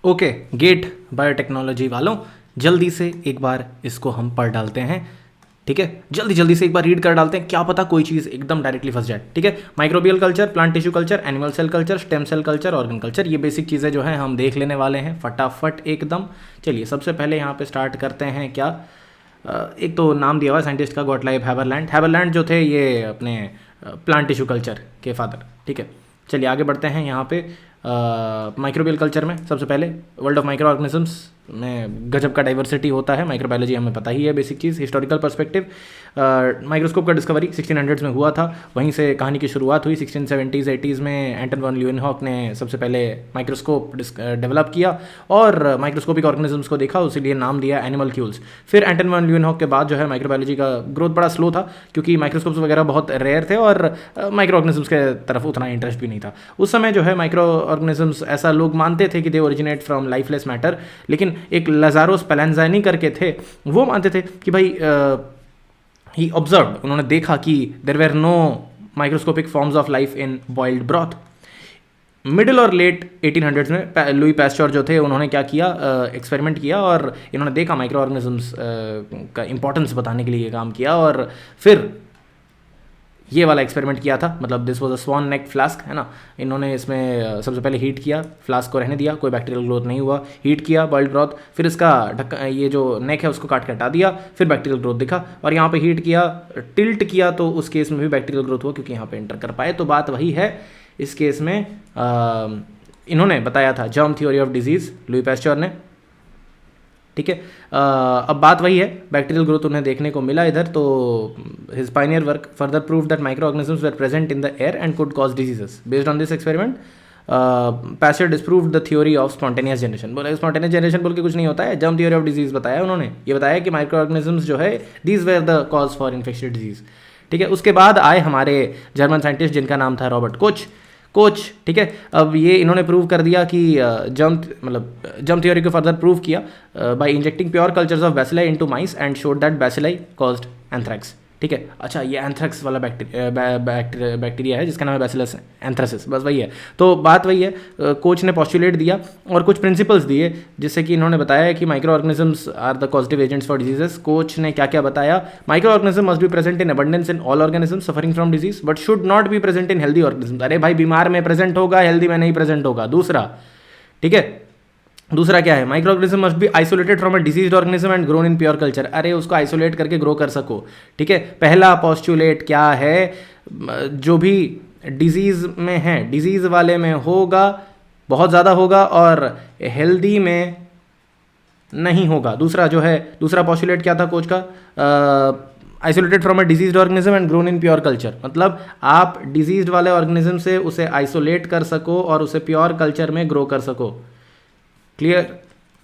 Okay, gate biotechnology वालों, जल्दी से एक बार इसको हम पढ़ डालते हैं। ठीक है, जल्दी जल्दी से एक बार रीड कर डालते हैं, क्या पता कोई चीज़ एकदम डायरेक्टली फंस जाए। ठीक है, microbial culture, plant tissue culture, animal cell culture, stem cell culture, organ culture, ये बेसिक चीज़ें जो हैं हम देख लेने वाले हैं फटाफट एकदम। चलिए सबसे पहले यहाँ पे स्टार्ट करते हैं। क्या एक तो नाम दिया हुआ है साइंटिस्ट का, गॉटलाइब हैबरलैंड। हैबरलैंड जो थे ये अपने प्लांट टिश्यू कल्चर के फादर। ठीक है, चलिए आगे बढ़ते हैं। यहाँ पे माइक्रोबियल कल्चर में सबसे पहले वर्ल्ड ऑफ माइक्रो ऑर्गेनिजम्स में गजब का डाइवर्सिटी होता है। माइक्रोबायोलॉजी हमें पता ही है, बेसिक चीज़। हिस्टोरिकल पर्सपेक्टिव, माइक्रोस्कोप का डिस्कवरी 1600s में हुआ था, वहीं से कहानी की शुरुआत हुई। 1670s 80s में एंटन वॉन ल्यूवेनहॉक ने सबसे पहले माइक्रोस्कोप डेवलप किया और माइक्रोस्कोपिक ऑर्गेनिजम्स को देखा, उसीलिए नाम दिया एनिमलक्यूल्स। फिर एंटन वॉन ल्यूवेनहॉक के बाद जो है माइक्रोबायोलॉजी का ग्रोथ बड़ा स्लो था, क्योंकि माइक्रोस्कोप्स वगैरह बहुत रेयर थे और माइक्रो ऑर्गेनिजम्स के तरफ उतना इंटरेस्ट भी नहीं था। उस समय जो है माइक्रो ऑर्गेनिजम्स ऐसा लोग मानते थे कि they originate from lifeless matter, लेकिन एक लाजारो स्पेलेंजानी करके थे, वो मानते थे कि भाई ही ऑब्जर्व्ड, उन्होंने देखा कि there were no microscopic forms of life in boiled broth. Middle और लेट 1800s में लुई पैस्चर जो थे, उन्होंने क्या किया, एक्सपेरिमेंट किया और इन्होंने देखा माइक्रो ऑर्गेनिजम्स का इंपॉर्टेंस बताने के लिए ये काम किया। और फिर ये वाला एक्सपेरिमेंट किया था, मतलब this was a swan neck flask, है ना। इन्होंने इसमें सबसे पहले हीट किया, फ्लास्क को रहने दिया, कोई बैक्टीरियल ग्रोथ नहीं हुआ। हीट किया बॉइल्ड ब्रॉथ, फिर इसका ढक्कन, ये जो नेक है उसको काट के हटा दिया, फिर बैक्टीरियल ग्रोथ दिखा। और यहाँ पे हीट किया, टिल्ट किया, तो उस केस में भी बैक्टीरियल ग्रोथ हुआ, क्योंकि यहाँ पे एंटर कर पाए। तो बात वही है इस केस में। इन्होंने बताया था germ theory of disease, Louis Pasteur ने। ठीक है, अब बात वही है, बैक्टीरियल ग्रोथ उन्हें देखने को मिला इधर। तो his Pioneer work further prove that micro organisms were present in the air and could cause diseases. Based on this experiment pasture disproved the theory of spontaneous generation. बोले स्पॉन्टेनियस जनरेशन बोल के कुछ नहीं होता है, जर्म थ्योरी ऑफ डिजीज बताया उन्होंने। ये बताया कि माइक्रो ऑर्गेनिजम्स जो है these were the cause for infectious disease. ठीक है, उसके बाद आए हमारे जर्मन साइंटिस्ट जिनका नाम था रॉबर्ट कोच। ठीक है, अब ये इन्होंने प्रूव कर दिया कि जर्म थ्योरी को फर्दर प्रूव किया by injecting pure cultures of bacilli into mice and showed that bacilli caused anthrax. ठीक है, अच्छा ये एंथ्रैक्स वाला बैक्टीरिया है जिसका नाम है बैसिलस एंथ्रासिस, बस वही है। तो बात वही है, कोच ने पॉस्टुलेट दिया और कुछ प्रिंसिपल्स दिए, जिससे कि इन्होंने बताया कि micro organisms are the causative agents for diseases. Koch ने क्या क्या बताया, micro organism must be present in abundance in all organisms suffering from disease but should not be present in healthy organisms. अरे भाई, बीमार में प्रेजेंट होगा, healthy में नहीं प्रेजेंट होगा। दूसरा क्या है, micro organism must be isolated from a diseased organism and grown in pure culture. अरे उसको आइसोलेट करके ग्रो कर सको। ठीक है, पहला पोस्टुलेट क्या है, जो भी डिजीज में है, डिजीज वाले में होगा, बहुत ज़्यादा होगा, और हेल्दी में नहीं होगा। दूसरा पोस्टुलेट क्या था कोच का, isolated from a diseased organism and grown in pure culture. मतलब आप डिजीज्ड वाले ऑर्गेनिज्म से उसे आइसोलेट कर सको और उसे प्योर कल्चर में ग्रो कर सको। Clear.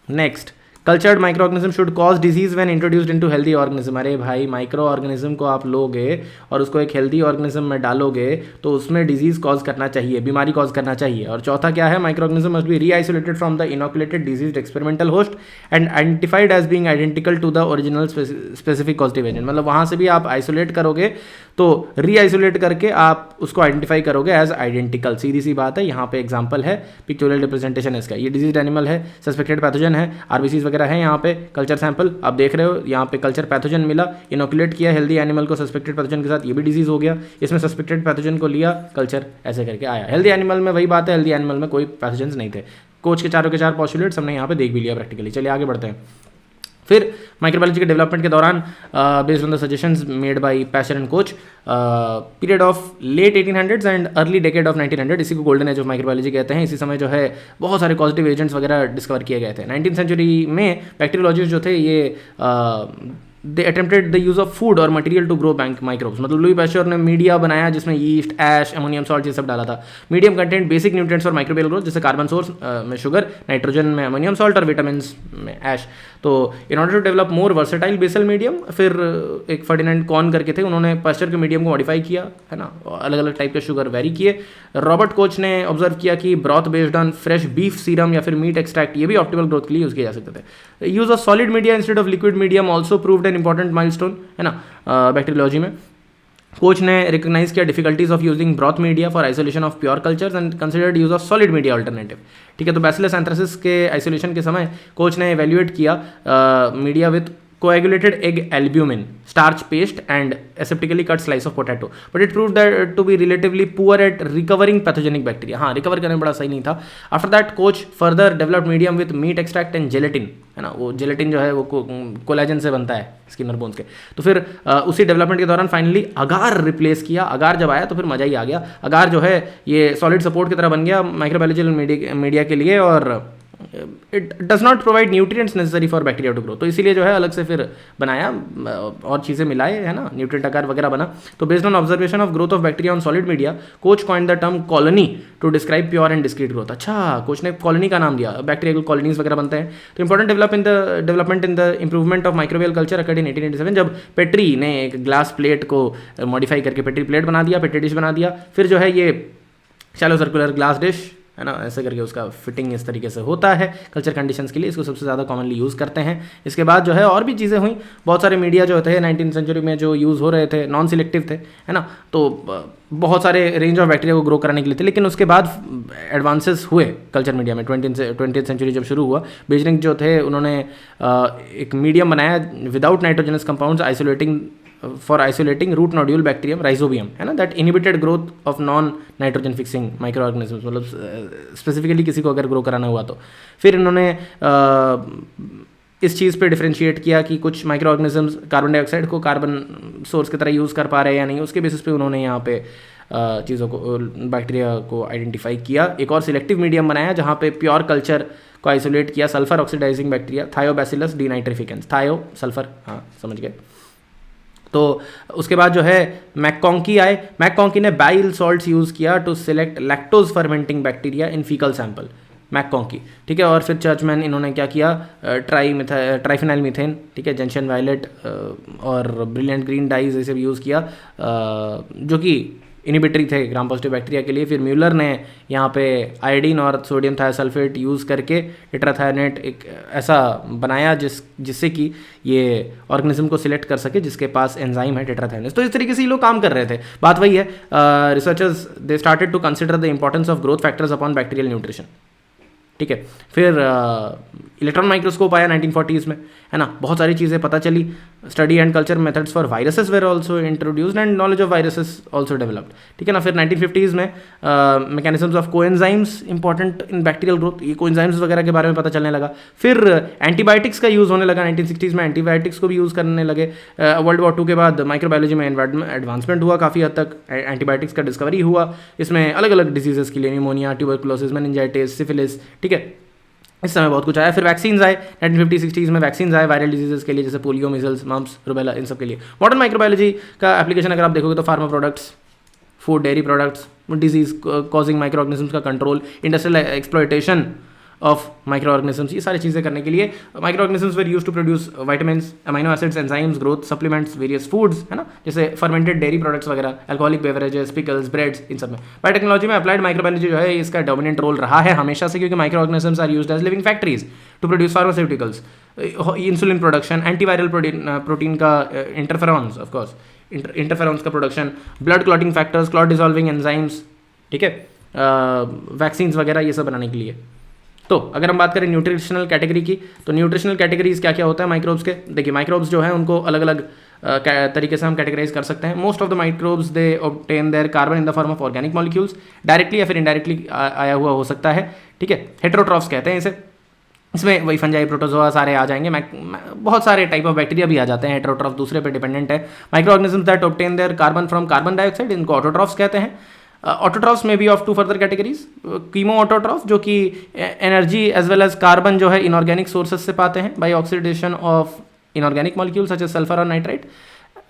Next, cultured micro organism should cause disease when introduced into healthy organism. अरे भाई, माइक्रो ऑर्गेनिज्म को आप लोगे और उसको एक हेल्दी ऑर्गेनिज्म में डालोगे तो उसमें डिजीज कॉज करना चाहिए, बीमारी कॉज करना चाहिए। और चौथा क्या है, micro organism must be reisolated from the inoculated disease experimental host and identified as being identical to the original specific causative agent. मतलब वहाँ से भी आप आइसोलेट करोगे तो रीआइसोलेट करके आप उसको आइडेंटिफाई करोगे एज आइडेंटिकल। सीधी सी बात है, यहाँ पे एग्जाम्पल है, पिक्टोरियल रिप्रेजेंटेशन है इसका। ये डिजीज एनिमल है, सस्पेक्टेड पैथोजन है, आरबीसीज वगैरह है। यहाँ पे कल्चर सैंपल आप देख रहे हो, यहाँ पे कल्चर पैथोजन मिला, इनोकुलेट किया हेल्दी एनिमल को सस्पेक्टेड पैथोजन के साथ, ये भी डिजीज हो गया। इसमें सस्पेक्टेड पैथोजन को लिया, कल्चर ऐसे करके आया। हेल्दी एनिमल में वही बात है, हेल्दी एनिमल में कोई पैथोजन नहीं थे। कोच के चार पोस्टुलेट्स हमने यहाँ पे देख भी लिया प्रैक्टिकली। चलिए आगे बढ़ते हैं। फिर माइक्रोबायोलॉजी के डेवलपमेंट के दौरान based on the suggestions made by Pasteur and Koch, period of late 1800s and early decade of 1900, इसी को गोल्डन एज ऑफ माइक्रोबायोलॉजी कहते हैं। इसी समय जो है बहुत सारे पॉजिटिव एजेंट्स वगैरह डिस्कवर किए गए थे। 19th सेंचुरी में बैक्टीरियोलॉजिस्ट जो थे ये they attempted the use of food और material to grow bank microbes. मतलब लुई पैस्चर ने मीडिया बनाया जिसमें यीस्ट, ऐश, अमोनियम सॉल्ट ये सब डाला था। मीडियम कंटेंट बेसिक न्यूट्रिएंट्स और माइक्रोबियल ग्रोथ, जैसे कार्बन सोर्स में शुगर, नाइट्रोजन में अमोनियम सॉल्ट और विटामिन में ऐश। तो in order to develop more versatile basal medium, फिर एक फर्डिनेंड कॉर्न करके थे, उन्होंने पैस्चर के मीडियम को मॉडिफाई किया, है ना, अलग अलग टाइप के शुगर वेरी किए। रॉबर्ट कोच ने ऑब्जर्व किया कि broth based on fresh beef serum या फिर मीट एक्सट्रैक्ट, ये भी ऑप्टिमल ग्रोथ के लिए यूज़ किए जा सकते थे। Use of solid media instead of liquid medium also proved an important milestone, है ना, बैक्टीरियोलॉजी में। कोच ने रिकग्नाइज किया difficulties of using broth media for isolation of pure cultures and considered use of solid media alternative. ठीक है, तो bacillus anthracis के isolation के समय कोच ने इवेल्युएट किया media with coagulated egg albumin, starch paste and aseptically cut slice of potato, but it proved that to be relatively poor at recovering pathogenic bacteria। हाँ, recover करने में बड़ा सही नहीं था। After that Koch further developed medium with meat extract and gelatin, है ना, वो जेलेटिन जो है वो कोलेजन से बनता है स्किनर बोन्स के। तो फिर उसी डेवलपमेंट के दौरान फाइनली अगार रिप्लेस किया। अगार जब आया तो फिर मजा ही आ गया। अगार जो है ये सॉलिड सपोर्ट की तरह बन गया माइक्रोबायोलॉजिकल मीडिया के लिए, और it does not provide nutrients necessary for bacteria to grow. तो इसीलिए जो है अलग से फिर बनाया और चीज़ें मिलाए, है ना, न्यूट्रिएंट अगार वगैरह बना। तो based on observation of growth of bacteria on solid media, Koch coined the term colony to describe pure and discrete growth. अच्छा, कोच ने कॉलोनी का नाम दिया, बैक्टीरियल कॉलोनीज वगैरह बनते हैं। तो important development in the improvement of microbial culture occurred in 1887, जब पेट्री ने एक ग्लास प्लेट को मॉडिफाई करके पेट्री प्लेट बना दिया, पेट्री डिश बना दिया। फिर जो है ये शैलो सर्कुलर ग्लास डिश, है ना, ऐसे करके उसका फिटिंग इस तरीके से होता है कल्चर कंडीशंस के लिए। इसको सबसे ज़्यादा कॉमनली यूज़ करते हैं। इसके बाद जो है और भी चीज़ें हुई, बहुत सारे मीडिया जो थे 19th सेंचुरी में जो यूज़ हो रहे थे नॉन सिलेक्टिव थे, है ना, तो बहुत सारे रेंज ऑफ बैक्टीरिया को ग्रो कराने के लिए थे। लेकिन उसके बाद एडवांसेस हुए कल्चर मीडिया में। 20th सेंचुरी जब शुरू हुआ, बेजरिंग जो थे उन्होंने एक मीडियम बनाया without nitrogenous compounds for isolating root nodule bacterium rhizobium, है ना, that inhibited growth of non nitrogen fixing micro organisms, मतलब स्पेसिफिकली किसी को अगर ग्रो कराना हुआ तो। फिर इन्होंने इस चीज़ पे डिफरेंशिएट किया कि कुछ माइक्रो ऑर्गेनिजम्स कार्बन डाइऑक्साइड को कार्बन सोर्स की तरह यूज़ कर पा रहे हैं या नहीं। उसके बेसिस पे उन्होंने यहाँ पे चीज़ों को, बैक्टीरिया को आइडेंटिफाई किया। एक और सिलेक्टिव मीडियम बनाया जहाँ पे प्योर कल्चर को आइसोलेट किया, सल्फर ऑक्सीडाइजिंग बैक्टीरिया थायोबैसिलस डीनाइट्रिफिकेंस, थायो सल्फर, हाँ समझ गए। तो उसके बाद जो है मैककॉन्की आए। मैककॉन्की ने बाइल सॉल्ट्स यूज़ किया to select lactose fermenting bacteria in faecal sample, MacConkey. ठीक है, और फिर चर्चमैन इन्होंने क्या किया, ट्राइफिनाइल मीथेन, ठीक है, जंक्शन वायलेट और ब्रिलियंट ग्रीन डाइज ऐसे भी यूज़ किया जो कि इनिबिटरी थे ग्राम पॉजिटिव बैक्टीरिया के लिए। फिर म्यूलर ने यहाँ पे आयोडीन और सोडियम थायोसल्फेट यूज़ करके टेट्राथायोनेट एक ऐसा बनाया जिससे कि ये ऑर्गेनिज्म को सिलेक्ट कर सके जिसके पास एंजाइम है टेट्राथायोनेस। तो इस तरीके से ये लोग काम कर रहे थे। बात वही है, researchers they started to consider the importance of growth factors upon bacterial nutrition. ठीक है, फिर इलेक्ट्रॉन माइक्रोस्कोप आया 1940s में, है ना, बहुत सारी चीज़ें पता चली। Study and culture methods for viruses were also introduced and knowledge of viruses also developed. ठीक है ना। फिर 1950s में mechanisms of coenzymes important in bacterial growth, ये कोएंजाइम्स वगैरह के बारे में पता चलने लगा। फिर एंटीबायोटिक्स का यूज़ होने लगा 1960s में, एंटीबायोटिक्स को भी यूज़ करने लगे। वर्ल्ड वॉर 2 के बाद माइक्रोबायोलॉजी में एडवांसमेंट हुआ काफ़ी हद तक, एंटीबायोटिक्स का डिस्कवरी हुआ। इसमें अलग अलग डिजीजेस के लिए, निमोनिया, ट्यूबरकुलोसिस, मेनिंजाइटिस, सिफिलिस, ठीक है, इस समय बहुत कुछ आया। फिर वैक्सीन्स आए 1950-60s में, वैक्सीन्स आए वायरल डिजीजेस के लिए जैसे पोलियो, मीजल्स, मम्प्स, रुबेला, इन सब के लिए। मॉडर्न माइक्रोबायोलॉजी का एप्लीकेशन अगर आप देखोगे तो pharma products, food, dairy products, disease causing micro organisms का control, industrial exploitation of micro organisms, ये सारी चीज़ें करने के लिए micro organisms were use to produce vitamins, amino acids, enzymes, growth supplements, various foods, है ना, जैसे फर्मेंटेड डेयरी प्रोडक्ट्स वगैरह, अल्कोहलिक बेवरेजेस, पिकल्स, ब्रेड्स, इन सब में। बायोटेक्नोलॉजी में अप्लाइड माइक्रोबायोलॉजी जो है इसका डोमिनेंट रोल रहा है हमेशा से, क्योंकि micro organisms are used as living factories to produce pharmaceuticals, insulin production, antiviral protein का, इंटरफेरॉन्स, ऑफ कोर्स इंटरफेरॉन्स का production, blood clotting factors, clot dissolving enzymes, ठीक है, वैक्सीन्स वगैरह ये सब बनाने के लिए। तो अगर हम बात करें न्यूट्रिशनल कैटेगरी की, तो न्यूट्रिशनल कैटेगरीज क्या क्या होता है माइक्रोब्स के। देखिए, माइक्रोब्स जो है उनको अलग अलग तरीके से हम कैटेगराइज कर सकते हैं। Most of the microbes they obtain their carbon in the form of organic molecules, directly या फिर इनडायरेक्टली आया हुआ हो सकता है, ठीक है। हेटेरोट्रॉफ्स कहते हैं इसे, इसमें वही फंजाई, प्रोटोजोआ सारे आ जाएंगे। बहुत सारे टाइप ऑफ बैक्टीरिया भी आ जाते हैं। हेटेरोट्रॉफ दूसरे पे डिपेंडेंट है। Micro organisms that obtain their carbon from carbon dioxide, इनको ऑटोट्रॉफ्स कहते हैं। ऑटोट्रॉफ्स में भी of 2 further categories, chemo autotroph जो कि energy as well as carbon जो है इनऑर्गेनिक सोर्सेज से पाते हैं by oxidation of inorganic molecule such as sulphur और नाइट्राइट।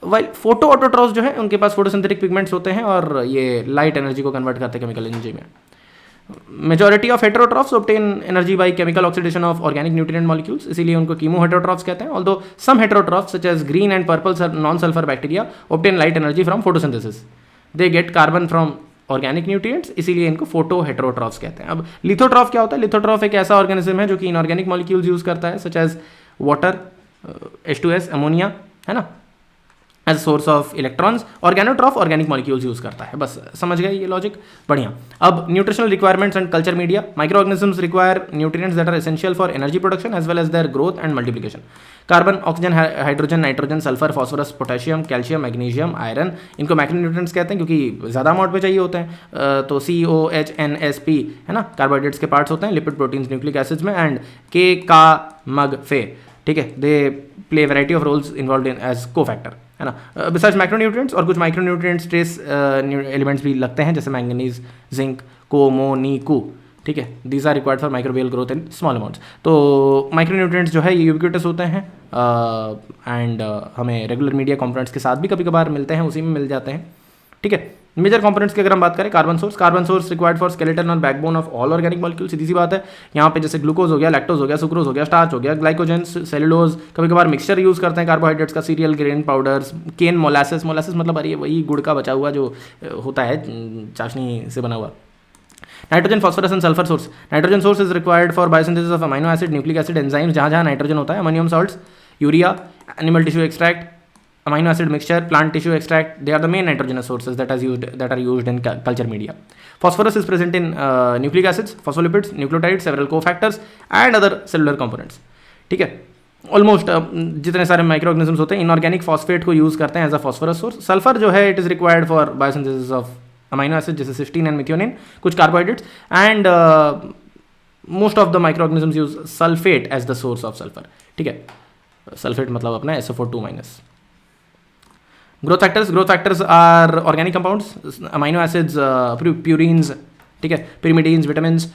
वाइल फोटो ऑटोट्रॉफ्स जो है उनके पास फोटोसिंथेटिक पिगमेंट्स होते हैं और ये लाइट एनर्जी को कन्वर्ट करते हैं केमिकल एनर्जी में। Majority of heterotrophs obtain energy by chemical oxidation of organic nutrient molecules, इसीलिए उनको कीमो हेटेरोट्रॉफ्स कहते हैं। Although some heterotrophs such as green and purple non sulphur bacteria obtain light energy from photosynthesis, they get carbon from organic nutrients, इसीलिए इनको photo heterotrophs कहते हैं। अब लिथोट्रॉफ क्या होता है? लिथोट्रॉफ एक ऐसा ऑर्गेनिज्म है जो कि इनऑर्गेनिक मॉलिक्यूल्स यूज करता है, such as water, H2S, ammonia, है ना, as source of electrons. Organotroph organic molecules use करता है। बस समझ गए ये लॉजिक, बढ़िया। अब nutritional requirements and culture media. Micro organisms require nutrients that are essential for energy production as well as their growth and multiplication. Carbon, oxygen, hydrogen, nitrogen, sulphur, phosphorus, potassium, calcium, magnesium, iron, इनको macronutrients कहते हैं क्योंकि ज़्यादा amount में चाहिए होते हैं। तो COHNSP है ना, कार्बोहाइड्रेट्स के पार्ट्स होते हैं, लिपिड प्रोटीन्स न्यूक्लिक एसिड्स में, एंड K का मग फे, ठीक है, they play variety of roles involve in as cofactor, है ना। बिसाइड्स माइक्रोन्यूट्रिएंट्स और कुछ माइक्रोन्यूट्रिएंट्स ट्रेस एलिमेंट्स भी लगते हैं जैसे मैंगनीज, जिंक, कोमोनिकू, ठीक है। These are required for microbial growth in small amounts. तो माइक्रोन्यूट्रिएंट्स जो है ये यूबिक्विटस होते हैं एंड हमें रेगुलर मीडिया कंपोनेंट्स के साथ भी कभी कभार मिलते हैं, उसी में मिल जाते हैं, ठीक है। मेजर कंपोनेंट्स की अगर हम बात करें, carbon source required for skeleton और backbone of all organic molecule. सीधी सी बात है, यहाँ पे जैसे ग्लूकोज हो गया, लैक्टोज हो गया, सुक्रोज हो गया, स्टार्च हो गया, ग्लाइकोजन, सेलुलोज, कभी कभार मिक्सचर यूज करते हैं कार्बोहाइड्रेट्स का, सीरियल ग्रेन पाउडर्स, केन, मोलासेस मतलब अरे वही गुड़ का बचा हुआ जो होता है चाशनी से बना हुआ। Nitrogen, phosphorus and sulphur source. Nitrogen source is required for biosynthesis of amino acid, nucleic acid, enzymes, जहाँ नाइट्रोजन होता है, ammonium salts, urea, animal tissue extract, amino acid mixture, plant tissue extract, they are the main nitrogenous sources that are used in culture media. Phosphorus is present in nucleic acids, phospholipids, nucleotides, several cofactors and other cellular components, ठीक है। Almost जितने सारे micro organisms होते हैं inorganic phosphate को use करते हैं as a phosphorus source. Sulphur जो है it is required for biosynthesis of amino acid जैसे सिस्टीन एंड मिथ्योनिन, कुछ carbohydrates, and most of the micro organisms use sulphate as the source of sulphur, ठीक है। Sulphate मतलब अपना SO4 -। Growth factors are organic compounds, amino acids, purines, ठीक है, pyrimidines, vitamins,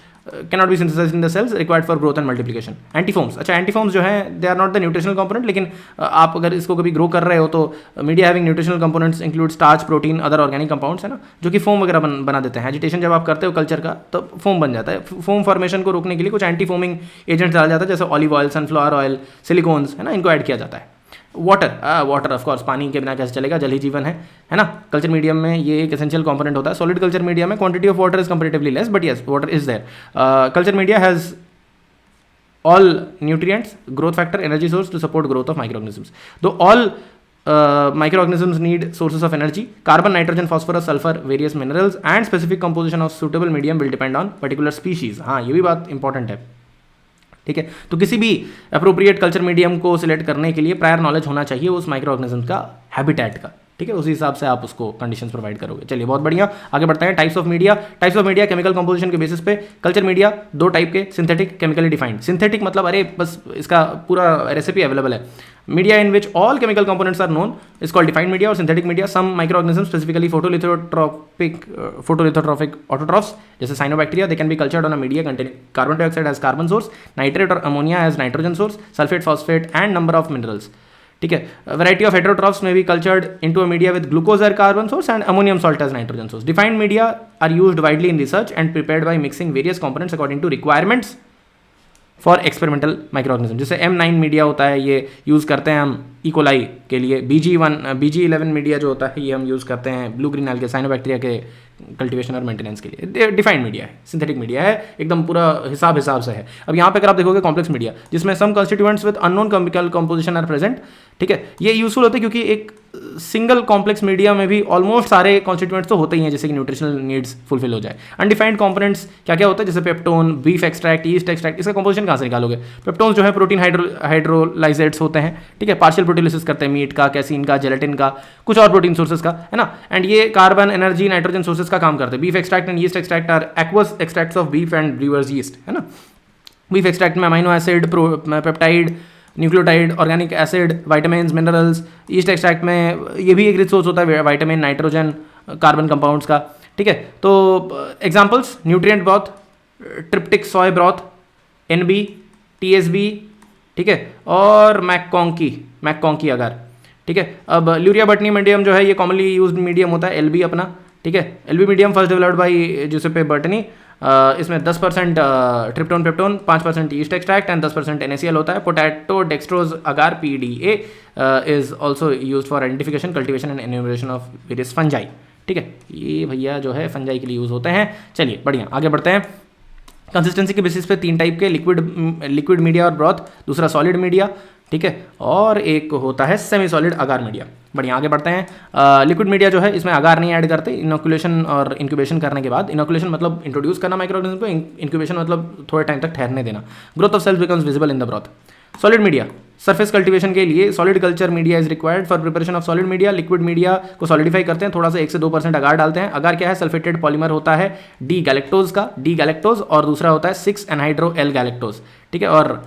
cannot be synthesised in the cells, required for growth and multiplication. एंटीफॉर्म्स, अच्छा एंटीफॉर्म्स जो है they are not the nutritional component, लेकिन आप अगर इसको कभी ग्रो कर रहे हो तो media having nutritional components include starch, protein, other organic compounds, है ना, जो कि फोम वगैरह बना देते हैं। एजिटेशन जब आप करते हो कल्चर का तो फोम बन जाता है। फोम फॉर्मेशन को रोकने के लिए कुछ एंटी फोमिंग एजेंट्स डाला जाता है जैसे olive oil, sunflower oil, silicones, है ना, इनको ऐड किया जाता है। वाटर ऑफ कोर्स, पानी के बिना कैसे चलेगा, जल ही जीवन है ना। कल्चर मीडियम में ये एक एसेंशियल कंपोनेंट होता है। सॉलिड कल्चर मीडिया में quantity of water is comparatively less, but yes water is there. Culture media has all nutrients, growth factor, energy source to support growth of microorganisms. Though all microorganisms need sources of energy, carbon, nitrogen, phosphorus, sulfur, various minerals and specific composition of suitable medium will depend on particular species. हाँ, ये भी बात important है, ठीक है। तो किसी भी अप्रोप्रिएट कल्चर मीडियम को सिलेक्ट करने के लिए प्रायर नॉलेज होना चाहिए उस माइक्रो ऑर्गेनिज्म का, हैबिटेट का, ठीक है। उसी हिसाब से आप उसको कंडीशंस प्रोवाइड करोगे। चलिए बहुत बढ़िया, आगे बढ़ते हैं। Types of media chemical composition के बेसिस पे। कल्चर मीडिया दो टाइप के, सिंथेटिक, केमिकली डिफाइंड। सिंथेटिक मतलब अरे बस इसका पूरा रेसिपी अवेलेबल है। Media in which all chemical components are known is called defined media. और synthetic media some micro organism specifically photolithotrophic autotrophs जैसे cyanobacteria, they can be cultured on a media containing carbon dioxide as carbon source, nitrate और ammonia as nitrogen source, sulphate, phosphate and number of minerals, ठीक है। Variety of heterotrophs may be cultured into a media with glucose as carbon source and ammonium salt as nitrogen source. Defined media are used widely in research and prepared by mixing various components according to requirements for experimental micro organism. जैसे M9 media होता है, ये use करते हैं हम E coli के लिए। BG11 media जो होता है ये हम यूज़ करते हैं ब्लू ग्रीन एल्गे साइनोबैक्टीरिया के कल्टीवेशन और मेंटेनेंस के लिए। डिफाइंड मीडिया है, सिंथेटिक मीडिया है, एकदम पूरा हिसाब से है। अब यहाँ पे अगर आप देखोगे कॉम्प्लेक्स मीडिया जिसमें some constituents with unknown chemical composition are present, ठीक है। ये यूजफुल होते हैं क्योंकि एक सिंगल कॉम्प्लेक्स मीडिया में भी ऑलमोस्ट सारे कॉन्स्टिट्यूएंट्स तो होते ही हैं जैसे कि न्यूट्रिशनल नीड्स फुलफिल हो जाए। अनडिफाइंड कंपोनेंट्स क्या क्या होता है जैसे peptone, beef extract, east extract, इसका कंपोजिशन कहाँ से निकालोगे। पेप्टोन्स जो है प्रोटीन हाइड्रोलाइजेट्स होते हैं, ठीक है, पार्शियल प्रोटीलिसिस करते हैं मीट का, कैसीन का, जेलेटिन का, कुछ और प्रोटीन सोर्सेज का, है ना। एंड ये कार्बन, एनर्जी, नाइट्रोजन सोर्सेज का काम करते हैं। Beef extract and yeast extract are aqueous extracts of beef and brewer's yeast, है ना। बीफ एक्सट्रैक्ट में amino acid, peptide, nucleotide, organic acid, vitamins, minerals. Yeast extract में ये भी एक रिच सोर्स होता है विटामिन, नाइट्रोजन, कार्बन कंपाउंड्स का, ठीक है। तो एग्जांपल्स न्यूट्रिएंट ब्रॉथ, ट्रिप्टिक सोय ब्रॉथ, NB, TSB, ठीक है, और मैककॉन्की अगर, ठीक है। अब ल्यूरिया बटनी मीडियम जो है ये कॉमनली यूज्ड मीडियम होता है, LB अपना, ठीक है। LB medium first developed by Giuseppe Bertani. इसमें 10% tryptone peptone, 5% yeast extract and 10% NaCl होता है। Potato dextrose agar PDA is also use for identification, cultivation and enumeration of various fungi, ठीक है। ये भैया जो है फंजाई के लिए यूज होते हैं। चलिए बढ़िया, आगे बढ़ते हैं। कंसिस्टेंसी के बेसिस पे तीन टाइप के, लिक्विड मीडिया और ब्रॉथ, दूसरा सॉलिड मीडिया, ठीक है, और एक होता है सेमी सॉलिड अगार मीडिया। बढ़िया, आगे बढ़ते हैं। लिक्विड मीडिया जो है इसमें अगार नहीं ऐड करते। इनोकुलेशन और इंक्यूबेशन करने के बाद, इनोकुलेशन मतलब इंट्रोड्यूस करना माइक्रो ऑर्गेनिज्म को, इंक्यूबेशन मतलब थोड़े टाइम तक ठहरने देना। Growth of cells becomes visible in the broth. Solid media, surface cultivation के लिए solid culture media is required for preparation of solid media. Liquid media को सॉलिडिफाई करते हैं, थोड़ा सा 1 से 2% अगार डालते हैं। अगार क्या है? सल्फेटेड पॉलीमर होता है डी गैलेक्टोज का, डी गैलेक्टोज, और दूसरा होता है 6 एनहाइड्रो एल गैलेक्टोज, ठीक है, और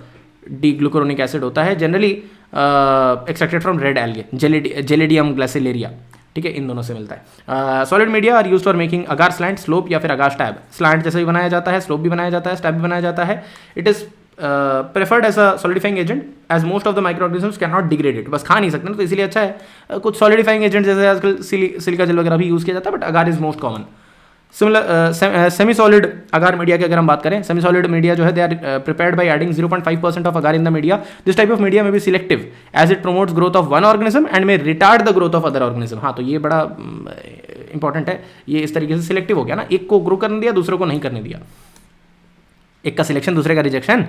डी ग्लूकोरोनिक एसिड होता है, generally extracted from red algae, Gelidium Gracilaria, ठीक है, इन दोनों से मिलता है। Solid media are used for making agar slant, slope या फिर अगार स्टैब। स्लैंट जैसे भी बनाया जाता है, स्लोप भी बनाया जाता है, स्टैब भी बनाया जाता है। It is preferred as a solidifying agent as most of the micro organisms can not degrade it. बस खा नहीं सकते ना, तो इसलिए अच्छा है। कुछ सॉलिडिफाइंग एजेंट जैसे आजकल सिलिका जेल वगैरह भी यूज़ किया जाता है, but agar is most common. Similar semi solid agar media की अगर हम बात करें, सेमी सॉलिड मीडिया जो है they are prepared by adding 0.5% of agar in the media. This type of media may be selective as it promotes growth of one organism and may retard the growth of other organism. हाँ, तो ये बड़ा important है, ये इस तरीके से selective हो गया ना, एक को ग्रो करने दिया, दूसरे को नहीं करने दिया, एक का सिलेक्शन दूसरे का rejection.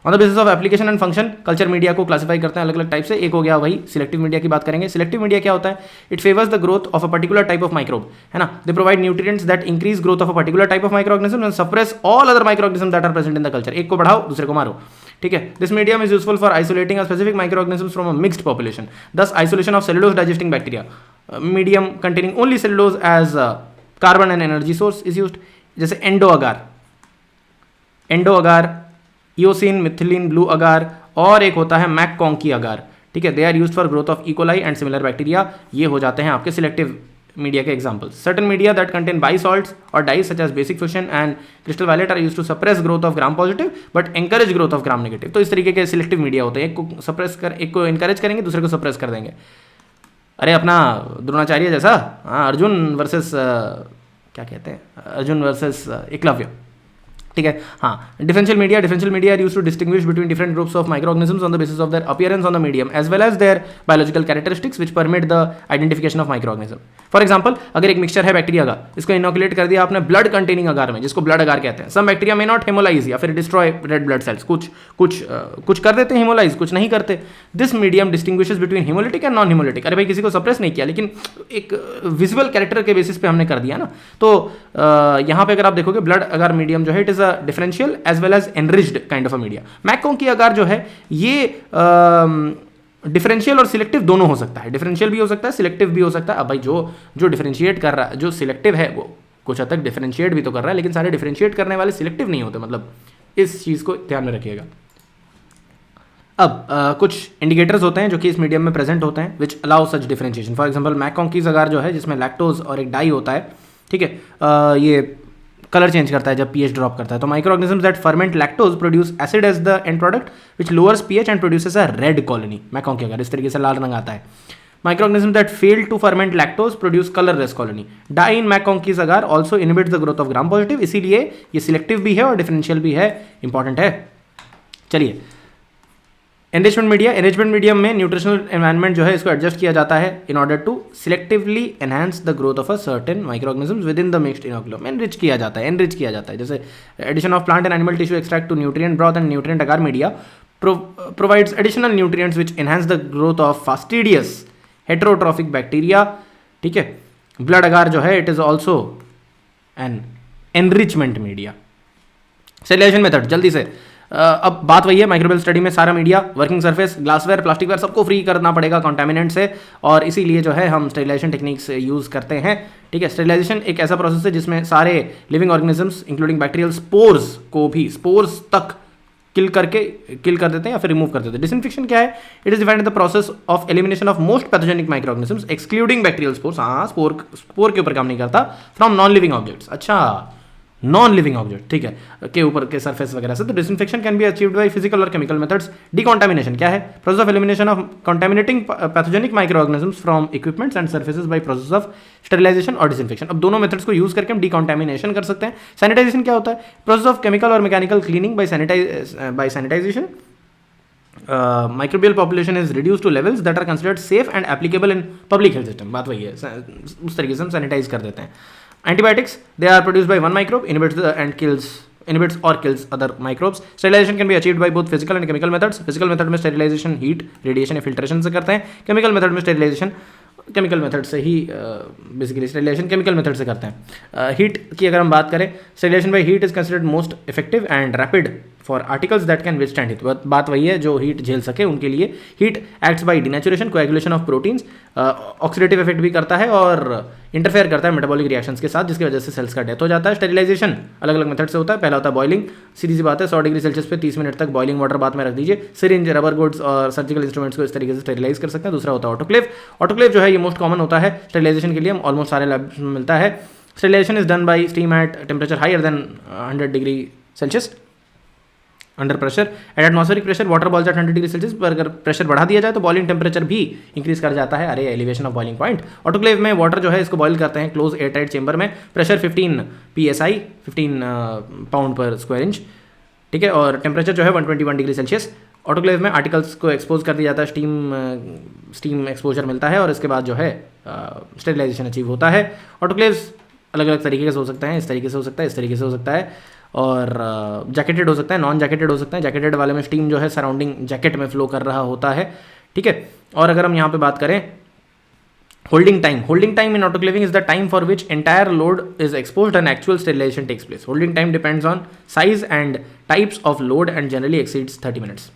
On the basis of application and function culture media को क्लासिफाई करते हैं अलग अलग टाइप से। एक हो गया वही सिलेक्टिव मीडिया की बात करेंगे। सिलेक्टिव मीडिया क्या होता है? It favours the growth of a particular type of microbe, है ना। They provide nutrients that increase growth of a particular type of micro organism and suppress all other micro organism that are present in the culture. एक को बढ़ाओ, दूसरे को मारो, ठीक है। This medium is useful for isolating a specific micro organism from a mixed population, thus isolation of cellulose digesting bacteria. Medium containing only cellulose as carbon and energy source is used, जैसे Endo agar, eosin, methylene, blue agar, और एक होता है MacConkey agar, ठीक है। They are used for growth of E coli and similar bacteria. ये हो जाते हैं आपके सिलेक्टिव मीडिया के examples. Certain media that contain bile salts और dyes such as basic fuchsin and crystal violet are used to suppress growth of gram positive but encourage growth of gram negative. तो इस तरीके के selective media होते हैं, एक को encourage करेंगे, दूसरे को सप्रेस कर देंगे। अरे अपना द्रोणाचार्य जैसा, हाँ, अर्जुन वर्सेस क्या कहते हैं, अर्जुन वर्सेस एकलव्य, ठीक है। हाँ, differential media are used to distinguish between different groups of micro organisms on the basis of their appearance on the medium as well as their biological characteristics which permit the identification of micro organism. For example, अगर एक mixture है bacteria का, इसको inoculate कर दिया आपने blood containing अगार में, जिसको ब्लड अगार कहते हैं। सम बैक्टीरिया में नॉट हेमोलाइज या फिर डिस्ट्रॉय रेड ब्लड सेल्स, कुछ कर देते हैं हेमोलाइज, कुछ नहीं करते। This medium distinguishes between haemolytic and non haemolytic. अरे भाई, किसी को सप्रेस नहीं किया, लेकिन एक विजुअल कैरेक्टर के बेसिस पे हमने कर दिया ना। तो यहाँ पे अगर आप देखोगे, ब्लड अगार मीडियम जो है it is a differential as well as enriched kind of a media. MacConkey agar जो है ये डिफरेंशियल और सिलेक्टिव दोनों हो सकता है, डिफरेंशियल भी हो सकता है, सिलेक्टिव भी हो सकता है। अब भाई जो डिफरेंशिएट कर रहा है, जो सिलेक्टिव है, वो कुछ हद तक डिफरेंशिएट भी तो कर रहा है, लेकिन सारे डिफरेंशिएट करने वाले सिलेक्टिव नहीं होते, मतलब इस चीज़ को ध्यान में रखिएगा। अब कुछ इंडिकेटर्स होते हैं जो कि इस मीडियम में प्रेजेंट होते हैं which allow such differentiation. For example, MacConkey agar जो है जिसमें लैक्टोज और एक डाई होता है, ठीक है, ये कलर चेंज करता है जब पीएच ड्रॉप करता है। तो micro organisms that ferment lactose produce acid as the end product which lowers pH and produces a red colony. MacConkey agar इस तरीके से लाल रंग आता है। Micro organisms that fail to ferment lactose produce colourless colony. Dye in MacConkey agar also inhibits the growth of gram positive, इसीलिए ये selective भी है और डिफरेंशियल भी है, इंपॉर्टेंट है। चलिए, एनरिचमेंट मीडियम में न्यूट्रिशनल एनवायरनमेंट जो है इसको एडजस्ट किया जाता है in order to selectively enhance the growth of a certain micro organisms within the mixed inoculum. Enrich किया जाता है, जैसे addition of plant and animal tissue extract to nutrient broth and nutrient agar media provides additional nutrients which enhance the growth of fastidious heterotrophic bacteria, ठीक है। Blood agar जो है it is also an enrichment media. Sterilization method, जल्दी से अब बात वही है, माइक्रोबियल स्टडी में सारा मीडिया, वर्किंग सरफेस, ग्लासवेयर, प्लास्टिकवेयर सबको फ्री करना पड़ेगा कॉन्टामिनेंट से, और इसीलिए जो है हम स्टेरिलाइजेशन टेक्निक्स यूज़ करते हैं, ठीक है। स्टेरिलाइजेशन एक ऐसा प्रोसेस है जिसमें सारे living organisms including bacterial spores को भी स्पोर्स तक किल कर देते हैं या फिर रिमूव कर देते हैं। डिसइंफेक्शन क्या है? It is defined the process of elimination of most pathogenic micro organisms excluding bacterial spores. हाँ, स्पोर के ऊपर काम नहीं करता, फ्रॉम नॉन लिविंग ऑब्जेक्ट्स। अच्छा, नॉन लिविंग ऑब्जेक्ट, ठीक है, के ऊपर के सरफेस वगैरह से। तो disinfection can be achieved by physical और केमिकल मेथड्स। डिकॉन्टामिनेशन क्या है? Process of elimination of contaminating pathogenic micro organisms from equipments and surfaces by process of sterilisation और डिसइंफेक्शन। अब दोनों मेथड्स को यूज करके हम डिकॉन्टामिनेशन कर सकते हैं। सैनिटाइजेशन क्या होता है? प्रोसेस ऑफ केमिकल और mechanical cleaning by sanitization. Microbial population is reduced to levels that are considered safe and applicable in public health system। बात वही है, उस तरीके से हम सैनिटाइज कर देते हैं। Antibiotics, they are produced by one microbe, inhibits and kills inhibits or kills other microbes. Sterilization can be achieved by both physical and chemical methods. Physical method में sterilization heat, radiation या filtration से करते हैं. Chemical method में sterilization chemical method से ही basically sterilization chemical method से करते हैं. हीट की अगर हम बात करें, sterilization by heat is considered most effective and rapid for articles that can withstand heat. बात वही है जो हीट झेल सके उनके लिए. Heat acts by denaturation, coagulation of proteins, oxidative effect भी करता है और इंटरफेयर करता है मेटाबॉलिक रिएक्शंस के साथ, जिसकी वजह से सेल्स का डेथ हो जाता है. स्टेरिलाइजेशन अलग अलग मेथड से होता है. पहला होता है बॉइलिंग. सीधी सी बात है, 100 डिग्री सेल्सियस पे 30 मिनट तक बॉइलिंग वाटर बात में रख दीजिए. सिरिंज, रबर गुड्स और सर्जिकल इंस्ट्रूमेंट्स को इस तरीके से स्टेरिलाइज कर सकते हैं. दूसरा होता है ऑटोक्लेव. ऑटोक्लेव जो है ये मोस्ट कॉमन होता है स्टेरिलाइजेशन के लिए, ऑलमोस्ट सारे लैब्स में मिलता है. Sterilization is done by steam at temperature higher than 100 degree Celsius under pressure. At atmospheric pressure water boils at 100 degree Celsius पर अगर प्रेशर बढ़ा दिया जाए तो बॉइलिंग टेम्परेचर भी इंक्रीज कर जाता है. अरे elevation of boiling point. Autoclave में वाटर जो है इसको बॉइल करते हैं क्लोज एयर टाइट चेंबर में. प्रेशर 15 psi 15 पाउंड पर स्क्वायर इंच. ठीक है, और टेम्परेचर जो है 121 डिग्री सेल्सियस. ऑटोक्लेव में आर्टिकल्स को एक्सपोज कर दिया जाता है, स्टीम एक्सपोजर मिलता है और इसके बाद जो है स्टेरिलाइजेशन अचीव होता है. ऑटोक्लेव्स अलग अलग तरीके से हो सकते हैं, इस तरीके से हो सकता है, इस तरीके से हो सकता है, और जैकेटेड हो सकता है, नॉन जैकेटेड हो सकता है. जैकेटेड वाले में स्टीम जो है सराउंडिंग जैकेट में फ्लो कर रहा होता है. ठीक है, और अगर हम यहाँ पे बात करें holding time in autoclaving is the time for which entire load is exposed and actual sterilization takes place. Holding time depends on size and types of load and generally exceeds 30 minutes.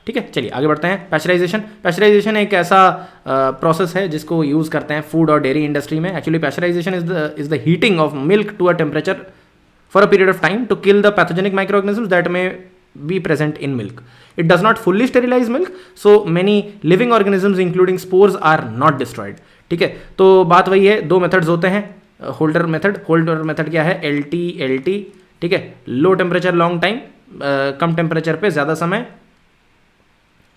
ठीक है, चलिए आगे बढ़ते हैं. Pasteurisation एक ऐसा process है जिसको यूज़ करते हैं फूड और डेयरी इंडस्ट्री में. Actually pasteurization is the heating of milk to a temperature for a period of time to kill the pathogenic microorganisms that may be present in milk. It does not fully sterilize milk, so many living organisms including spores are not destroyed. ठीक है, तो बात वही है, दो methods होते हैं. Holder method क्या है? LT. ठीक है, लो टेम्परेचर लॉन्ग टाइम, कम टेम्परेचर पे ज़्यादा समय.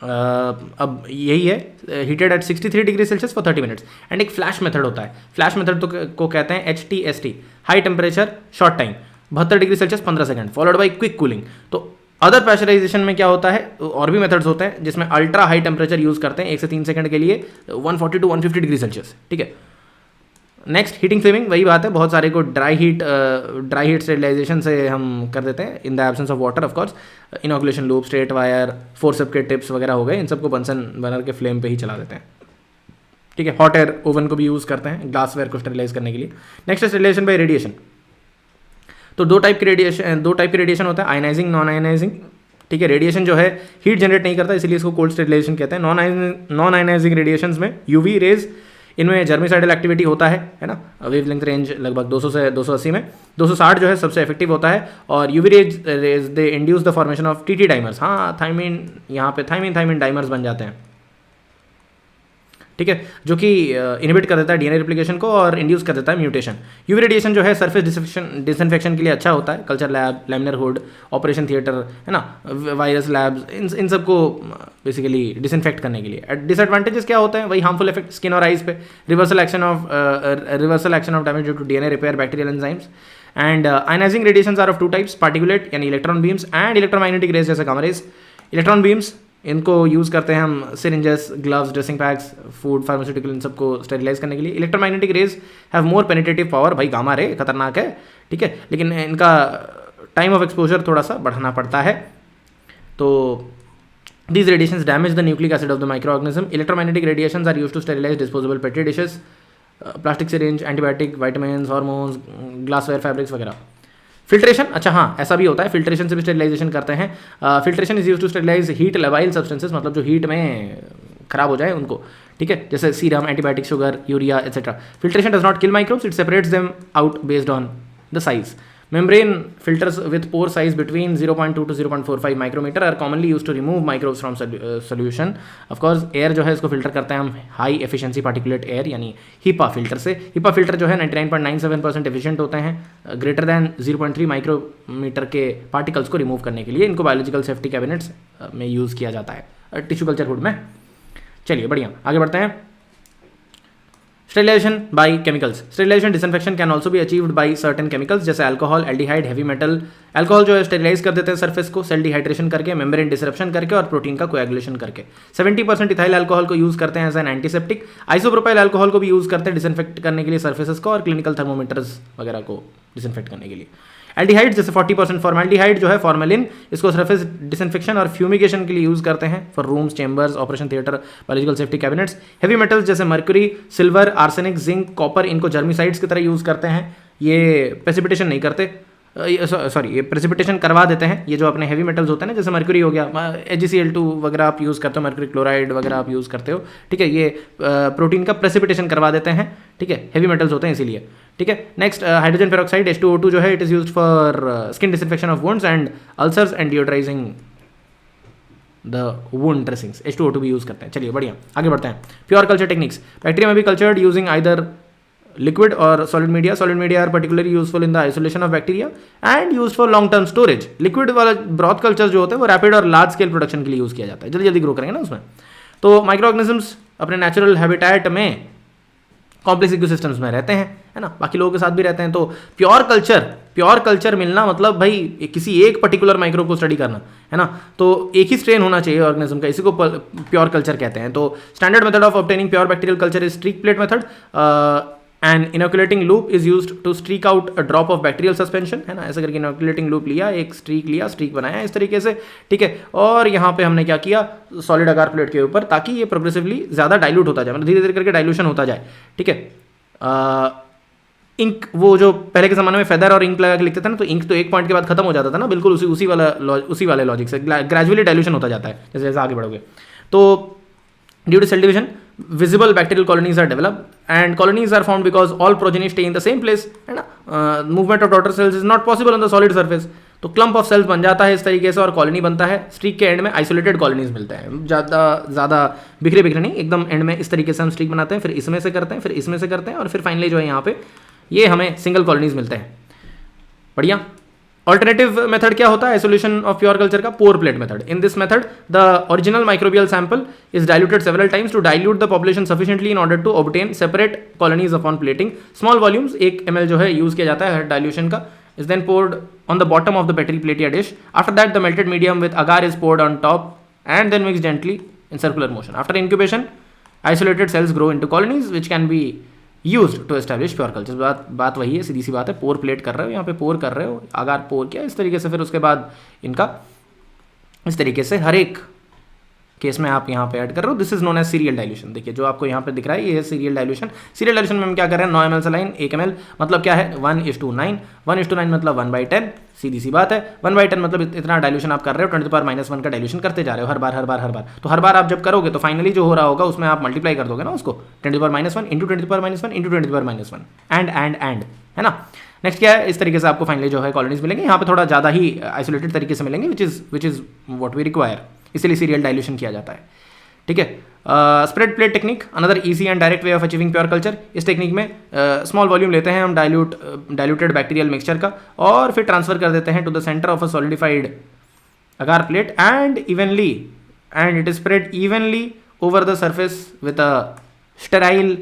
अब यही है, heated at 63 degree Celsius for 30 minutes. And एक फ्लैश मेथड होता है. फ्लैश मेथड को कहते हैं HTST, high temperature short time, 72 degree Celsius 15 second, followed by quick cooling. तो अदर प्रेशराइजेशन में क्या होता है, और भी मेथड्स होते हैं जिसमें अल्ट्रा हाई टेम्परेचर यूज करते हैं 1 से 3 सेकंड के लिए, 140 टू 150 डिग्री सेल्सियस. ठीक है, नेक्स्ट हीटिंग फ्लेमिंग. वही बात है, बहुत सारे को ड्राई हीट स्टेरिलाइजेशन से हम कर देते हैं in the absence of water. Of course inoculation loop, straight wire, forcep के टिप्स वगैरह हो गए, इन सबको बंसन बर्नर के फ्लेम पे ही चला देते हैं. ठीक है, हॉट एयर ओवन को भी यूज़ करते हैं ग्लासवेयर को स्टेरिलाइज करने के लिए. Next sterilization by radiation. तो दो टाइप के रेडिएशन होता है, आयनाइजिंग, नॉन आयनाइजिंग. ठीक है, रेडिएशन जो है हीट जनरेट नहीं करता, इसीलिए इसको कोल्ड स्टेरिलाइजेशन कहते हैं. नॉन आयनाइजिंग रेडिएशंस में यूवी रेज, इनमें जर्मिसाइडल एक्टिविटी होता है ना. वेवलेंथ रेंज लगभग 200 से 280 में. 260 जो है सबसे इफेक्टिव होता है. और UV rays they induce the formation of TT dimers. हाँ, थाइमिन, यहाँ पे थाइमिन डाइमर्स बन जाते हैं. ठीक है, जो कि इनहिबिट कर देता है डीएनए रेप्लिकेशन को और इंड्यूस कर देता है म्यूटेशन. यूवी रेडिएशन जो है सरफेस डिसइंफेक्शन के लिए अच्छा होता है. Culture lab, laminar hood, operation theatre, है ना, वायरस लैब्स, इन सबको बेसिकली डिसइंफेक्ट करने के लिए. डिसएडवांटेजेस क्या होते हैं? वही हार्मफुल इफेक्ट स्किन और आइज पे, reversal action of damage due to DNA repair, bacterial enzymes. And ionising radiations are of two types, particulate यानी electron beams and electromagnetic rays जैसे गामा रेज. इलेक्ट्रॉन बीम्स इनको use करते हैं हम syringes, gloves, dressing packs, food, pharmaceutical, इन सबको sterilise करने के लिए. Electromagnetic rays have more penetrative power. भाई गामा रे खतरनाक है, ठीक है, लेकिन इनका टाइम ऑफ एक्सपोजर थोड़ा सा बढ़ाना पड़ता है. तो these radiations damage the nucleic acid of the microorganism. Electromagnetic radiations are used to sterilize disposable petri dishes, plastic syringe, antibiotic, vitamins, hormones, glassware, fabrics वगैरह. फिल्ट्रेशन, अच्छा हाँ, ऐसा भी होता है, फिल्ट्रेशन से भी स्टेरिलाइजेशन करते हैं. Filtration is use to sterilize heat labile substances, मतलब जो हीट में खराब हो जाए उनको. ठीक है, जैसे serum, antibiotic, sugar, urea etcetera. Filtration does not kill microbes, it separates them out based on the size. Membrane filters with pore size between 0.2 to 0.45 micrometer are commonly used to remove microbes from solution. Of course, air जो है इसको filter करते हैं हम high efficiency particulate air यानी HEPA filter से. HEPA filter जो है 99.97% एफिशिएंट होते हैं ग्रेटर दैन 0.3 माइक्रोमीटर के पार्टिकल्स को रिमूव करने के लिए. इनको बायोलॉजिकल सेफ्टी कैबिनेट्स में यूज़ किया जाता है, टिश्यू कल्चर हुड में. चलिए बढ़िया, आगे बढ़ते हैं. Sterilization by chemicals. Sterilization disinfection can also be achieved by certain chemicals जैसे alcohol, aldehyde, heavy metal. Alcohol जो है स्टेरिलाइज कर देते हैं सरफेस को सेल डिहाइड्रेशन करके, मेम्ब्रेन डिसरप्शन करके और प्रोटीन का कोएगुलेशन करके. 70% इथाइल अल्कोहल को यूज करते हैं as an antiseptic. Isopropyl alcohol को भी यूज करते हैं डिसइंफेक्ट करने के लिए सरफेसेस को और क्लिनिकल थर्मोमीटर्स वगैरह को डिसइंफेक्ट करने के लिए. एल्डिहाइड जैसे 40% फॉर्मेल्डिहाइड जो है फॉर्मेलिन, इसको सरफेस डिसइंफेक्शन और फ्यूमिगेशन के लिए यूज करते हैं for rooms, chambers, operation theatre, biological safety cabinets. Heavy metals जैसे mercury, silver, arsenic, zinc, copper, इनको जर्मिसाइड्स की तरह यूज करते हैं। ये प्रेसिपिटेशन नहीं करते, सॉरी ये प्रेसिपिटेशन करवा देते हैं। ये जो अपने हेवी मेटल्स होते हैं ना, जैसे मर्क्यूरी हो गया, HgCl2 वगैरह आप यूज़ करते हो, मर्क्यूरी क्लोराइड वगैरह आप यूज़ करते हो, ठीक है, ये प्रोटीन का प्रेसिपिटेशन करवा देते हैं, ठीक है, हेवी मेटल्स होते हैं इसीलिए, ठीक है। नेक्स्ट हाइड्रोजन पेरोक्साइड H2O2 जो है, it is used for skin disinfection of wounds and ulcers and deodorising the wound dressings. H2O2 भी यूज़ करते हैं। चलिए बढ़िया, आगे बढ़ते हैं। प्योर कल्चर टेक्निक्स, बैक्टीरिया में भी cultured using either liquid or solid media are particularly useful in the isolation of bacteria and used for long term storage। liquid वाला ब्रॉथ कल्चर जो होते हैं वो रैपिड और लार्ज स्केल प्रोडक्शन के लिए यूज किया जाता है, जल्दी जल्दी ग्रो करेंगे ना उसमें। तो माइक्रो ऑर्गेनिजम्स अपने नेचुरल हैबिटेट में कॉम्प्लेक्स इकोसिस्टम्स में रहते हैं, है ना, बाकी लोगों के साथ भी रहते हैं। तो प्योर कल्चर मिलना मतलब भाई किसी एक पर्टिकुलर माइक्रो को स्टडी करना, है ना, तो एक ही स्ट्रेन होना चाहिए ऑर्गेनिज्म का, इसी को प्योर कल्चर कहते हैं। तो standard method of obtaining pure bacterial culture is streak plate method. And inoculating loop is used to streak out a drop of bacterial suspension, है ना, ऐसा करके इनोकुलेटिंग लूप लिया, एक स्ट्रीक लिया, स्ट्रीक बनाया इस तरीके से, ठीक है। और यहाँ पे हमने क्या किया, सॉलिड अगार प्लेट के ऊपर, ताकि ये प्रोग्रेसिवली ज़्यादा डाइल्यूट होता जाए, मतलब धीरे धीरे करके डाइल्यूशन होता जाए, ठीक है। इंक, वो जो पहले के ज़माने में फेदर और इंक लगा के लिखते थे ना, तो इंक तो एक पॉइंट के बाद खत्म हो जाता था ना, बिल्कुल उसी वाले लॉजिक से ग्रेजुअली डाइल्यूशन होता जाता है जैसे जैसे आगे बढ़ोगे। तो due to cell division visible bacterial colonies are developed and colonies are formed because all progeny stay in the same place, है ना। movement of daughter cells is not possible on the solid surface, तो clump of cells बन जाता है इस तरीके से और कॉलोनी बनता है। स्ट्रीक के एंड में आइसोलेटेड कॉलोनीज मिलते हैं, ज़्यादा बिखरे नहीं, एकदम एंड में इस तरीके से हम स्ट्रीक बनाते हैं, फिर इसमें से करते हैं, फिर इसमें से करते हैं, और फिर फाइनली जो है यहाँ पे ये हमें सिंगल कॉलोनीज मिलते हैं। बढ़िया। ऑल्टरनेटिव मेथड क्या होता है आइसोलेशन ऑफ प्योर कल्चर का? Pour plate method. In this method the original microbial sample is diluted several times to dilute the population sufficiently in order to obtain separate colonies upon plating. Small volumes 1 ml जो है use किया जाता है dilution का, is then poured on the bottom of the petri platea dish. After that, the melted medium with agar is poured on top and then mixed gently in circular motion. After incubation, isolated cells grow into colonies which can be used to establish pure cultures. बात वही है, सीधी सी बात है। पोर plate कर रहे हो, यहाँ पे पोर कर रहे हो, अगार पोर किया इस तरीके से, फिर उसके बाद इनका इस तरीके से हर एक केस में आप यहाँ पे ऐड कर रहे हो। This is known as serial dilution. देखिए जो आपको यहाँ पे दिख रहा है ये है सीरियल डाइल्यूशन। सीरियल डाइल्यूशन में हम क्या कर रहे हैं, 9 ml सलाइन 1 ml, मतलब क्या है 1:9। 1:9 मतलब 1/10, सीधी सी बात है। 1/10 मतलब इतना डाइल्यूशन आप कर रहे हो, 10⁻⁻1 का डाइल्यूशन करते जा रहे हो हर बार। तो हर बार आप जब करोगे तो फाइनली जो हो रहा होगा उसमें आप मल्टीप्लाई कर दोगे ना उसको, 10⁻⁻1 इंटू 10⁻⁻1 इंटू 10⁻⁻1 एंड, है ना। नेक्स्ट क्या है, इस तरीके से आपको फाइनली जो है कॉलोनीज मिलेंगे। यहाँ पे थोड़ा ज़्यादा ही आइसोलेटेड तरीके से मिलेंगे, which is what we require, इसीलिए सीरियल डाइल्यूशन किया जाता है, ठीक है। Spread plate technique, another easy and direct way of achieving pure culture. इस टेक्निक में स्मॉल वॉल्यूम लेते हैं हम डाइल्यूटेड बैक्टीरियल मिक्सचर का, और फिर ट्रांसफर कर देते हैं to the centre of a solidified agar plate and it is spread evenly over the surface with a sterile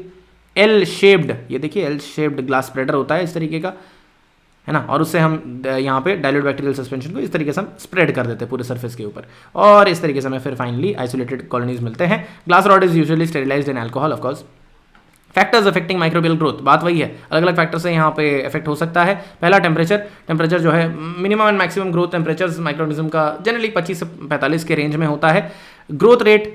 L shaped, ये देखिए एल शेप्ड ग्लास स्प्रेडर होता है इस तरीके का, है ना। और उससे हम यहाँ पे डाइल्यूट बैक्टीरियल सस्पेंशन को इस तरीके से हम स्प्रेड कर देते हैं पूरे सरफेस के ऊपर, और इस तरीके से हमें फिर फाइनली आइसोलेटेड कॉलोनीज मिलते हैं। Glass rod is usually sterilised in alcohol of course. Factors affecting microbial growth, बात वही है, अलग अलग फैक्टर से यहाँ पे इफेक्ट हो सकता है। पहला टेम्परेचर जो है, minimum and maximum growth temperature microorganism का जनरली 25 से 45 के रेंज में होता है। Growth rate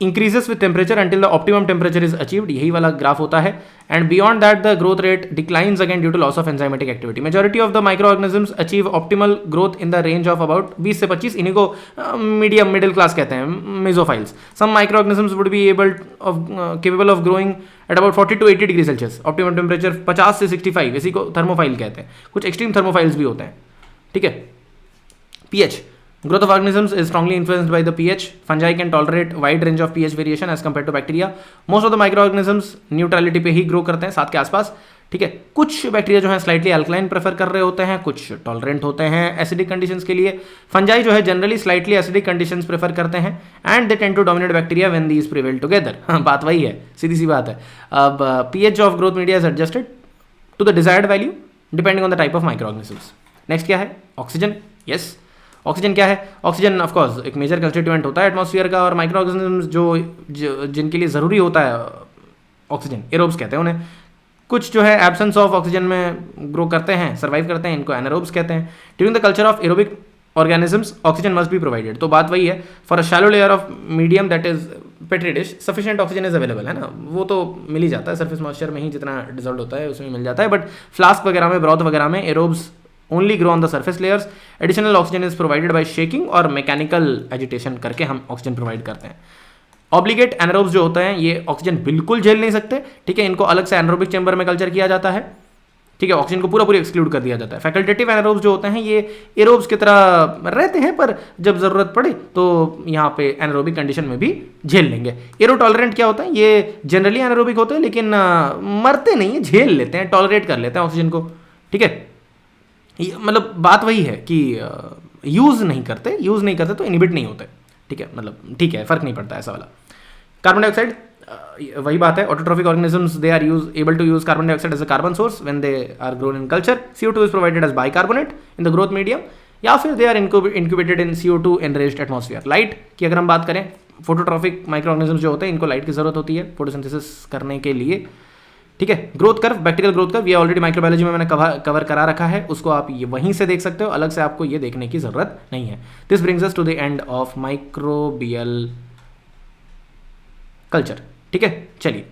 increases with temperature until the optimum temperature is achieved, यही वाला ग्राफ होता है, and beyond that the growth rate declines again due to loss of enzymatic activity. Majority of the microorganisms achieve optimal growth in the range of about 20 से 25, इन्हीं को middle class कहते हैं, मेसोफाइल्स। Some microorganisms would be capable of growing at about 40 to 80 degree Celsius, optimum temperature 50 से 65, इसी को thermophile कहते हैं। कुछ एक्सट्रीम थर्मोफाइल्स भी होते हैं, ठीक है। pH, growth of organisms is strongly influenced by the pH. Fungi can tolerate wide range of pH variation as compared to bacteria. Most of the microorganisms neutrality पे ही ग्रो करते हैं, 7 के आसपास, ठीक है। कुछ बैक्टीरिया जो है स्लाइटली अल्कलाइन प्रेफर कर रहे होते हैं, कुछ टॉलरेंट होते हैं एसिडिक कंडीशंस के लिए। फंजाई जो है generally slightly acidic conditions prefer करते हैं, and they tend to dominate bacteria when these prevail together. बात वही है, सीधी सी बात है। अब pH of growth media is adjusted to the desired value depending on the type of microorganisms. Next क्या है, ऑक्सीजन। यस, ऑक्सीजन क्या है? ऑक्सीजन ऑफ कोर्स एक मेजर कंस्टिट्यूएंट होता है एटमॉस्फेयर का, और माइक्रोऑर्गेनिजम्स जो जिनके लिए ज़रूरी होता है ऑक्सीजन, एरोब्स कहते हैं उन्हें, कुछ जो है एब्सेंस ऑफ ऑक्सीजन में ग्रो करते हैं, सर्वाइव करते हैं, इनको एनारोब्स कहते हैं। During the culture of aerobic organisms oxygen must be provided. तो बात वही है, for a shallow layer of medium that is petri dish sufficient oxygen is available, है ना, वो तो मिल ही जाता है, सरफेस मॉइस्चर में ही जितना डिजॉल्व होता है उसमें मिल जाता है। बट फ्लास्क वगैरह में, ब्रॉथ वगैरह में aerobes only grow on the surface layers. Additional oxygen is provided by shaking और मैकेनिकल एजिटेशन करके हम ऑक्सीजन प्रोवाइड करते हैं। ऑब्लिगेट एनारोब्स जो होते हैं ये ऑक्सीजन बिल्कुल झेल नहीं सकते, ठीक है, इनको अलग से एनारोबिक चैम्बर में कल्चर किया जाता है, ठीक है, ऑक्सीजन को पूरा पूरी एक्सक्लूड कर दिया जाता है। फैकल्टेटिव एनारोब्स जो होते हैं ये एरोब्स की तरह रहते हैं, पर जब जरूरत पड़े तो यहाँ पे एनारोबिक कंडीशन में भी झेल लेंगे। एरो टॉलरेंट क्या होता है, ये जनरली एनारोबिक होते हैं लेकिन मरते नहीं है, झेल लेते हैं, टॉलरेट कर लेते हैं ऑक्सीजन को, ठीक है। मतलब बात वही है कि यूज नहीं करते तो इनिबिट नहीं होते, ठीक है, मतलब ठीक है, फर्क नहीं पड़ता ऐसा वाला। कार्बन डाइऑक्साइड वही बात है, autotrophic organisms they are able to use carbon dioxide as a carbon source when they are grown in culture. CO2 is provided as bicarbonate in the growth medium, या फिर they are incubated in CO2 enriched atmosphere. Light की अगर हम बात करें, phototrophic micro organisms जो होते हैं इनको लाइट की जरूरत होती है फोटोसिंथेसिस करने के लिए, ठीक है। Growth curve, bacterial growth curve, ये ऑलरेडी माइक्रोबायोलॉजी में मैंने कवर करा रखा है, उसको आप ये वहीं से देख सकते हो, अलग से आपको ये देखने की जरूरत नहीं है। This brings us to the end of microbial culture, ठीक है। चलिए